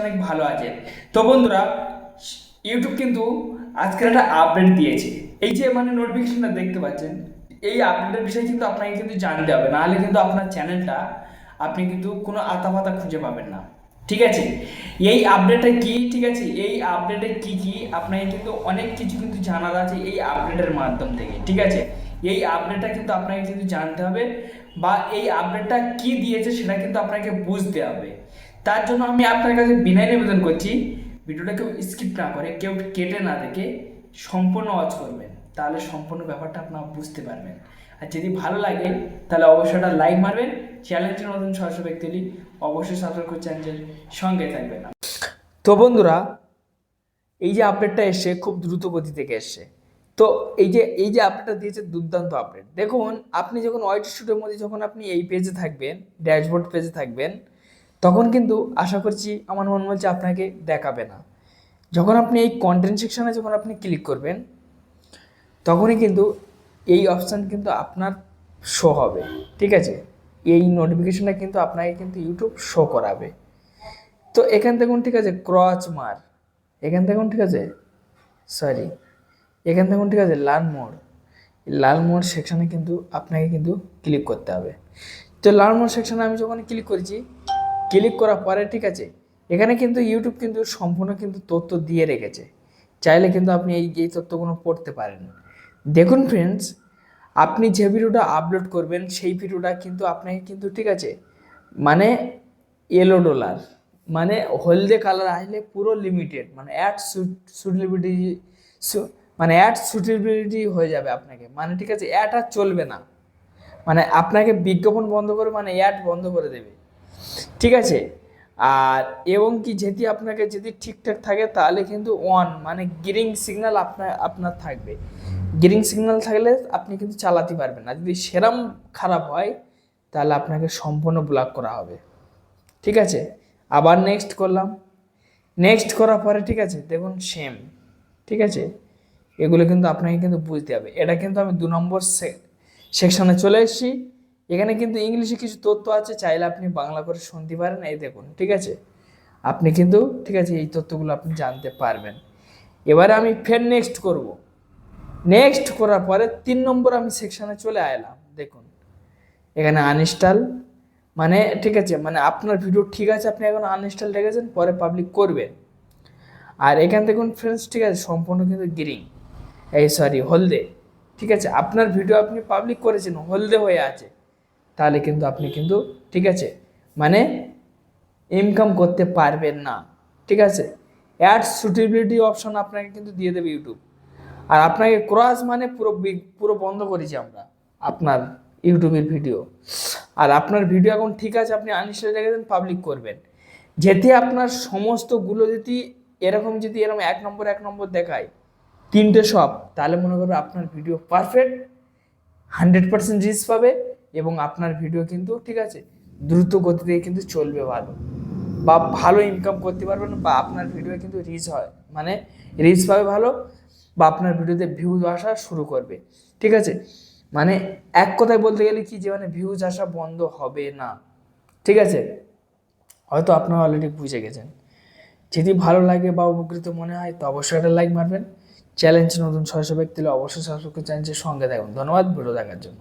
অনেক ভালো আছে। তো বন্ধুরা, ইউটিউব কিন্তু আজকের একটা আপডেট দিয়েছে। এই যে নোটিফিকেশনটা দেখতে পাচ্ছেন, এই আপডেটের বিষয়ে কিন্তু আপনাকে কিন্তু জানতে হবে, নাহলে কিন্তু আপনার চ্যানেলটা আপনি কিন্তু কোনো আতাপাতা খুঁজে পাবেন না। ঠিক আছে, এই আপডেটটা কি, ঠিক আছে, এই আপডেটে কি কি আপনাকে কিন্তু অনেক কিছু কিন্তু জানার আছে এই আপডেটের মাধ্যম থেকে। ঠিক আছে, এই আপডেটটা কিন্তু আপনাকে কিন্তু জানতে হবে, বা এই আপডেটটা কি দিয়েছে সেটা কিন্তু আপনাকে বুঝতে হবে। তার জন্য আমি আপনার কাছে বিনয় নিবেদন করছি, ভিডিওটা কেউ স্কিপ না করে, কেউ কেটে না দেখে সম্পূর্ণ ওয়াচ করবেন, তাহলে সম্পূর্ণ ব্যাপারটা আপনারা বুঝতে পারবেন। আর যদি ভালো লাগে তাহলে অবশ্যই একটা লাইক মারবেন। চ্যানেলটি নতুন সদস্য ব্যক্তি হলে অবশ্যই সাবস্ক্রাইব করে চ্যানেলের সঙ্গে থাকবেন। তো বন্ধুরা, এই যে আপডেটটা এসছে খুব দ্রুত গতি থেকে এসছে। তো এই যে আপডেটটা দিয়েছে, দুর্দান্ত আপডেট। দেখুন, আপনি যখন ওয়াইটি স্টুডিওর মধ্যে যখন আপনি এই পেজে থাকবেন, ড্যাশবোর্ড পেজে থাকবেন, তখন কিন্তু আশা করছি, আমার মনে হচ্ছে আপনাকে দেখাবে না। যখন আপনি এই কন্টেন্ট সেকশানে যখন আপনি ক্লিক করবেন, তখনই কিন্তু এই অপশান কিন্তু আপনার শো হবে। ঠিক আছে, এই নোটিফিকেশনটা কিন্তু আপনাকে কিন্তু ইউটিউব শো করাবে। তো এখান থেকে ঠিক আছে, ক্রচ মার, এখান থেকে ঠিক আছে, সরি, এখান থেকে ঠিক আছে, লাল মোড় সেকশানে কিন্তু আপনাকে কিন্তু ক্লিক করতে হবে। তো লাল মোড় সেকশানে আমি যখন ক্লিক করেছি, ক্লিক করার পরে ঠিক আছে, এখানে কিন্তু ইউটিউব কিন্তু সম্পূর্ণ কিন্তু তথ্য দিয়ে রেখেছে। চাইলে কিন্তু আপনি এই তথ্যগুলো পড়তে পারেন। দেখুন ফ্রেন্ডস, আপনি যে ভিডিওটা আপলোড করবেন সেই ভিডিওটা কিন্তু আপনাকে কিন্তু ঠিক আছে, $11, হলদে কালার আসলে পুরো লিমিটেড, অ্যাড সুটেবিলিটি হয়ে যাবে আপনাকে, ঠিক আছে, অ্যাড আর চলবে না, আপনাকে বিজ্ঞাপন বন্ধ করে অ্যাড বন্ধ করে দেবে। ঠিক আছে, আর এবং কি যদি আপনাকে যদি ঠিকঠাক থাকে তাহলে কিন্তু গ্রিন সিগন্যাল আপনার থাকবে। গ্রিন সিগন্যাল থাকলে আপনি কিন্তু চালাতে পারবেন না। যদি সেরম খারাপ হয় তাহলে আপনাকে সম্পূর্ণ ব্লক করা হবে। ঠিক আছে, আবার নেক্সট করলাম, নেক্সট করার পরে ঠিক আছে, দেখুন সেম। ঠিক আছে, এগুলো কিন্তু আপনাকে কিন্তু বুঝতে হবে। এটা কিন্তু আমি 2 নম্বর সেকশনে চলে এসেছি। এখানে কিন্তু ইংলিশে কিছু তথ্য আছে, চাইলে আপনি বাংলা করে শুনতে পারেন। এই দেখুন, ঠিক আছে, আপনি কিন্তু ঠিক আছে এই তথ্যগুলো আপনি জানতে পারবেন। এবারে আমি ফের নেক্সট করব। নেক্সট করার পরে 3 নম্বর আমি সেকশনে চলে এলাম। দেখুন, এখানে আনইনস্টল, ঠিক আছে, আপনার ভিডিও ঠিক আছে, আপনি এখন আনইনস্টল রেখেছেন, পরে পাবলিক করবেন। আর এখান দেখুন ফ্রেন্ডস, ঠিক আছে, সম্পূর্ণ কিন্তু হলদে। ঠিক আছে, আপনার ভিডিও আপনি পাবলিক করেছেন, হলদে হয়ে আছে, তাহলে কিন্তু আপনি কিন্তু ঠিক আছে ইনকাম করতে পারবেন না। ঠিক আছে, অ্যাড সুটেবিলিটি অপশন আপনাকে কিন্তু দিয়ে দেবে ইউটিউব। আর আপনাকে ক্রস পুরো বন্ধ করেছি আমরা আপনার ইউটিউবের ভিডিও। আর আপনার ভিডিও এখন ঠিক আছে, আপনি আনইনস্টল রেখেছেন, পাবলিক করবেন। যেতে আপনার সমস্তগুলো যদি এরকম এক নম্বর দেখায় 3টে সব, তাহলে মনে করবে আপনার ভিডিও পারফেক্ট, 100% রিচ পাবে, এবং আপনার ভিডিও কিন্তু ঠিক আছে দ্রুত গতিতে কিন্তু চলবে ভালো, বা ভালো ইনকাম করতে পারবেন, বা আপনার ভিডিও কিন্তু রিচ পাবে ভালো, বা আপনার ভিডিওতে ভিউজ আসা শুরু করবে। ঠিক আছে, এক কথায় বলতে গেলে কি, যে ভিউজ আসা বন্ধ হবে না। ঠিক আছে, হয়তো আপনারা অলরেডি বুঝে গেছেন। যদি ভালো লাগে বা উপকৃত মনে হয় তো অবশ্যই একটা লাইক মারবেন। চ্যালেঞ্জ নতুন 600 ব্যক্তি হলে অবশ্যই সাবস্ক্রাইব করে চ্যানেলের সঙ্গে থাকুন। ধন্যবাদ ভিডিও দেখার জন্য।